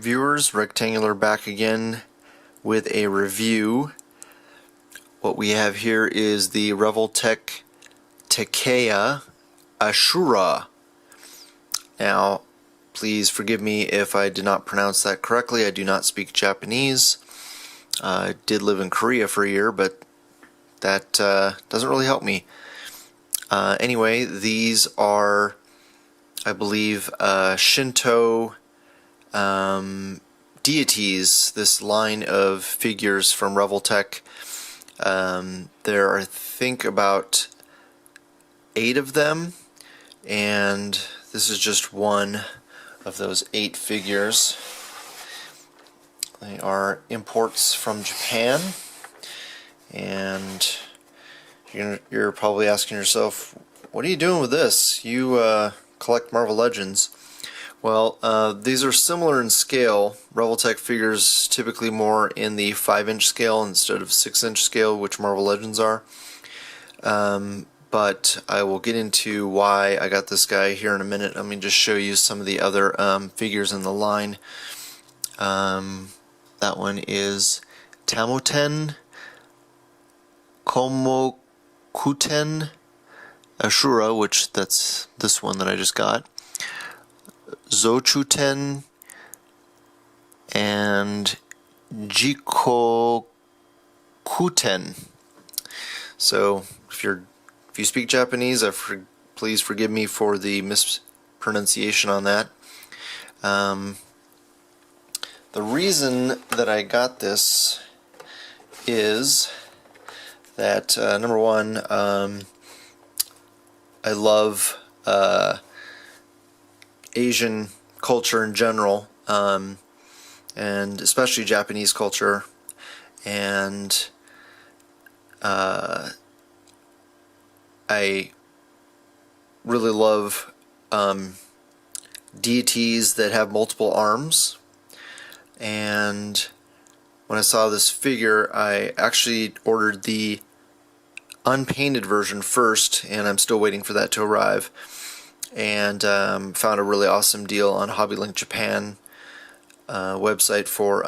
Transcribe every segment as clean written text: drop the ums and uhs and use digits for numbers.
viewers, Rectangular back again with a review. What we have here is the Revoltech Takeya Ashura. Now, please forgive me if I did not pronounce that correctly. I do not speak Japanese. I did live in Korea for a year, but that doesn't really help me. Anyway, these are, I believe, Shinto deities, this line of figures from Revoltech. There are, I think, about 8 of them, and this is just one of those 8 figures. They are imports from Japan, and you're probably asking yourself, what are you doing with this? You collect Marvel Legends. Well, these are similar in scale. Revoltech figures typically more in the 5-inch scale instead of 6-inch scale, which Marvel Legends are. But I will get into why I got this guy here in a minute. Let me just show you some of the other figures in the line. That one is Tamoten Komokuten Ashura, which that's this one that I just got. Zochuten and Jikokuten. So if you speak Japanese, please forgive me for the mispronunciation on that. The reason that I got this is that number one, I love Asian culture in general, and especially Japanese culture, and I really love deities that have multiple arms. And when I saw this figure, I actually ordered the unpainted version first, and I'm still waiting for that to arrive. And found a really awesome deal on HobbyLink Japan website for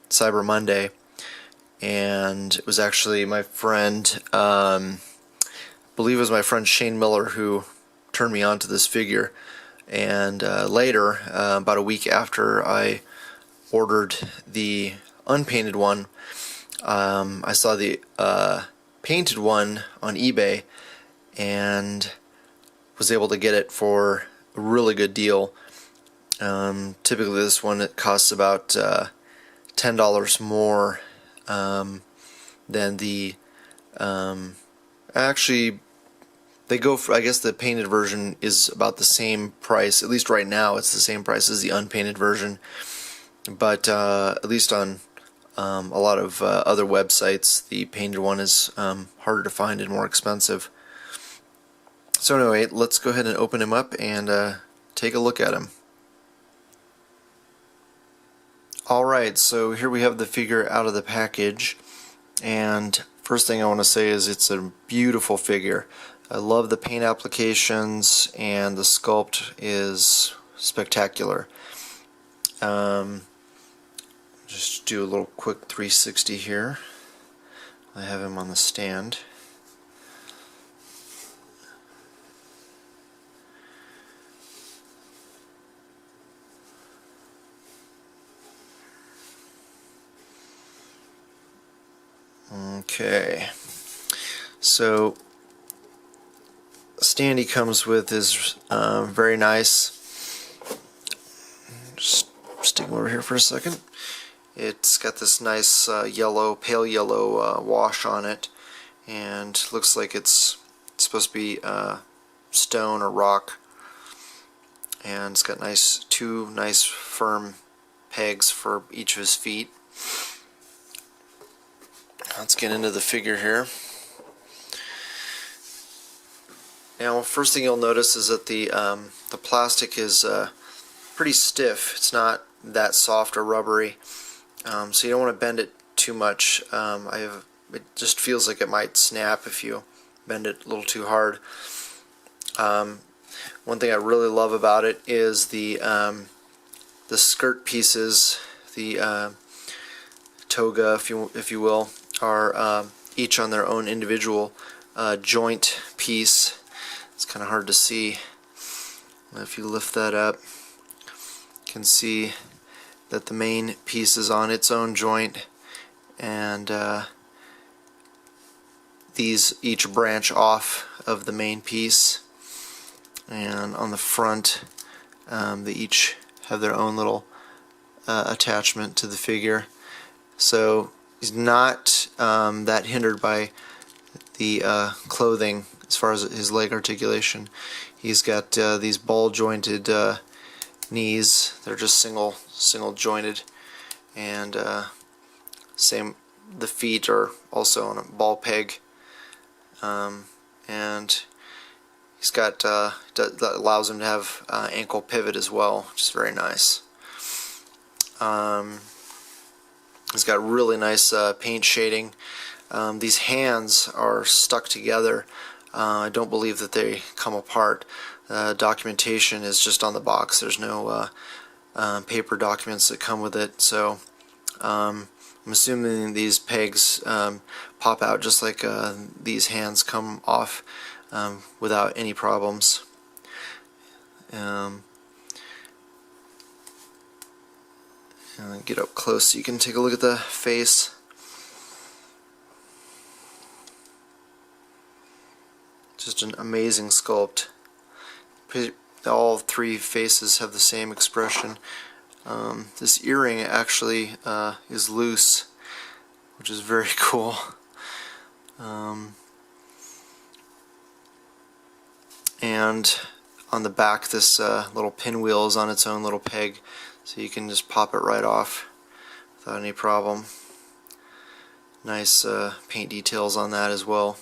Cyber Monday, and it was actually my friend, I believe it was my friend Shane Miller, who turned me on to this figure. And later, about a week after I ordered the unpainted one, I saw the painted one on eBay and was able to get it for a really good deal. Typically this one, it costs about $10 more than the actually they go for, I guess the painted version is about the same price, at least right now it's the same price as the unpainted version, but at least on a lot of other websites the painted one is harder to find and more expensive. So anyway, let's go ahead and open him up and take a look at him. Alright, so here we have the figure out of the package, and first thing I want to say is it's a beautiful figure. I love the paint applications, and the sculpt is spectacular. Just do a little quick 360 here. I have him on the stand. Okay, so the stand he comes with is very nice. Just stick him over here for a second. It's got this nice yellow, pale yellow wash on it, and looks like it's supposed to be stone or rock. And it's got two nice firm pegs for each of his feet. Let's get into the figure here. Now, first thing you'll notice is that the plastic is pretty stiff. It's not that soft or rubbery, so you don't want to bend it too much. It just feels like it might snap if you bend it a little too hard. One thing I really love about it is the the skirt pieces, the toga, if you will, are each on their own individual joint piece. It's kind of hard to see. If you lift that up, you can see that the main piece is on its own joint, and these each branch off of the main piece. And on the front, they each have their own little attachment to the figure. So he's not that hindered by the clothing as far as his leg articulation. He's got these ball jointed knees. They're just single jointed, and same, the feet are also on a ball peg, and he's got that allows him to have ankle pivot as well, which is very nice. He's got really nice paint shading. These hands are stuck together. I don't believe that they come apart. Documentation is just on the box. There's no paper documents that come with it. So I'm assuming these pegs pop out just like these hands come off without any problems. Get up close so you can take a look at the face. Just an amazing sculpt. All three faces have the same expression. This earring actually is loose, which is very cool. And on the back, this little pinwheel is on its own little peg, so you can just pop it right off without any problem. Nice paint details on that as well.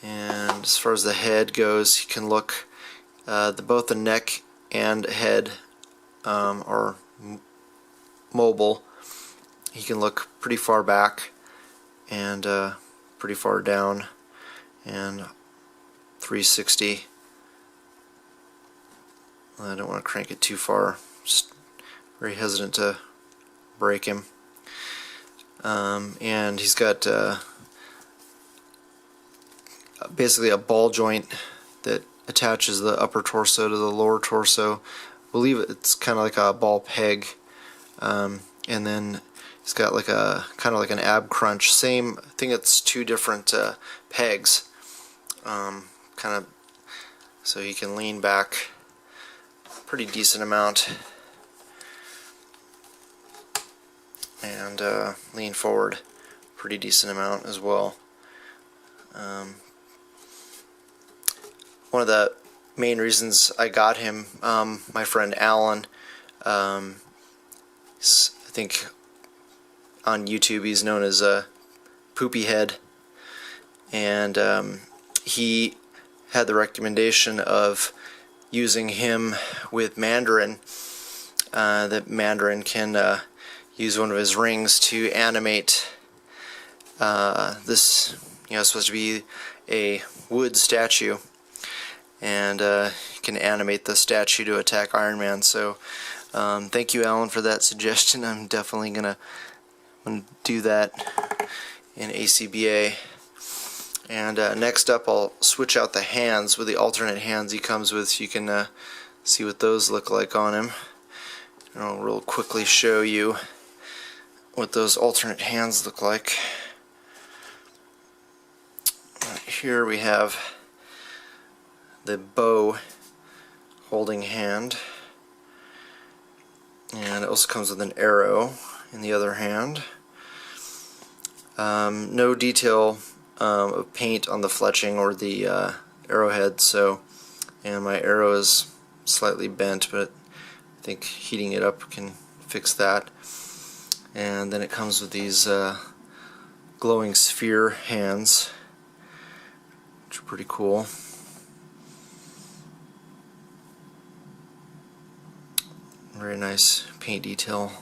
And as far as the head goes, you can look, both the neck and head are mobile. You can look pretty far back and pretty far down, and 360. I don't want to crank it too far, just very hesitant to break him. And he's got basically a ball joint that attaches the upper torso to the lower torso. I believe it's kind of like a ball peg, and then he's got like a kind of like an ab crunch. Same, I think it's two different pegs, kind of, so he can lean back pretty decent amount and lean forward pretty decent amount as well. One of the main reasons I got him, my friend Alan, I think on YouTube he's known as Poopy Head, and he had the recommendation of using him with Mandarin. That Mandarin can use one of his rings to animate this, supposed to be a wood statue, and can animate the statue to attack Iron Man. So thank you, Alan, for that suggestion. I'm definitely gonna do that in ACBA. And next up, I'll switch out the hands with the alternate hands he comes with, so you can see what those look like on him. And I'll real quickly show you what those alternate hands look like. Right here we have the bow holding hand, and it also comes with an arrow in the other hand. No detail of paint on the fletching or the arrowhead, and my arrow is slightly bent, but I think heating it up can fix that. And then it comes with these glowing sphere hands, which are pretty cool. Very nice paint detail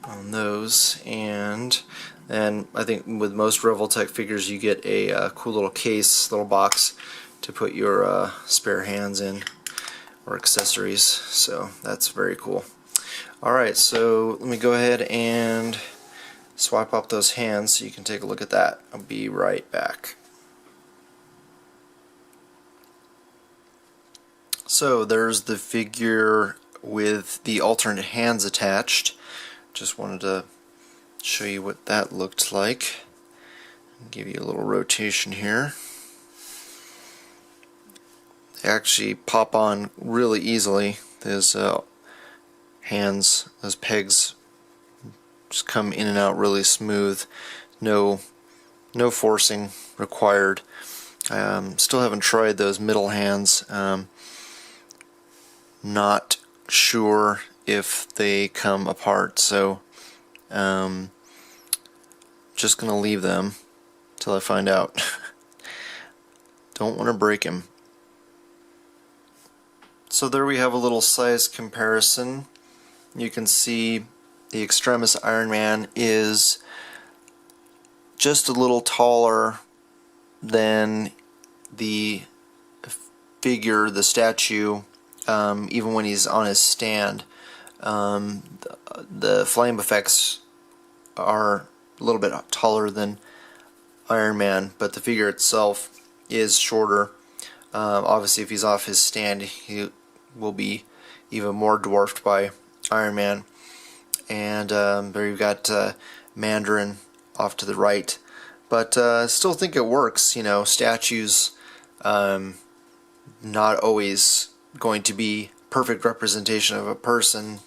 on those. And I think with most Revoltech figures you get a cool little case, little box to put your spare hands in, or accessories, so that's very cool. Alright, so let me go ahead and swap up those hands so you can take a look at that. I'll be right back. So there's the figure with the alternate hands attached. Just wanted to show you what that looked like. Give you a little rotation here. They actually pop on really easily. Those hands, those pegs just come in and out really smooth. No forcing required. Still haven't tried those middle hands. Not sure if they come apart, so just gonna leave them till I find out. Don't want to break him. So there we have a little size comparison. You can see the Extremis Iron Man is just a little taller than the figure, the statue, even when he's on his stand. The flame effects are a little bit taller than Iron Man, but the figure itself is shorter. Obviously if he's off his stand, he will be even more dwarfed by Iron Man. And there you've got Mandarin off to the right. But I still think it works. You know, statues not always going to be perfect representation of a person,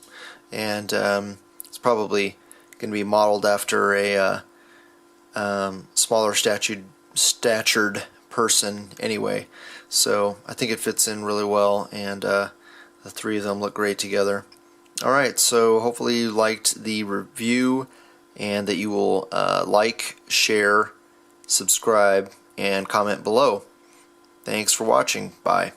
and it's probably going to be modeled after a smaller statured person anyway. So I think it fits in really well, and the three of them look great together. Alright, so hopefully you liked the review, and that you will like, share, subscribe, and comment below. Thanks for watching. Bye.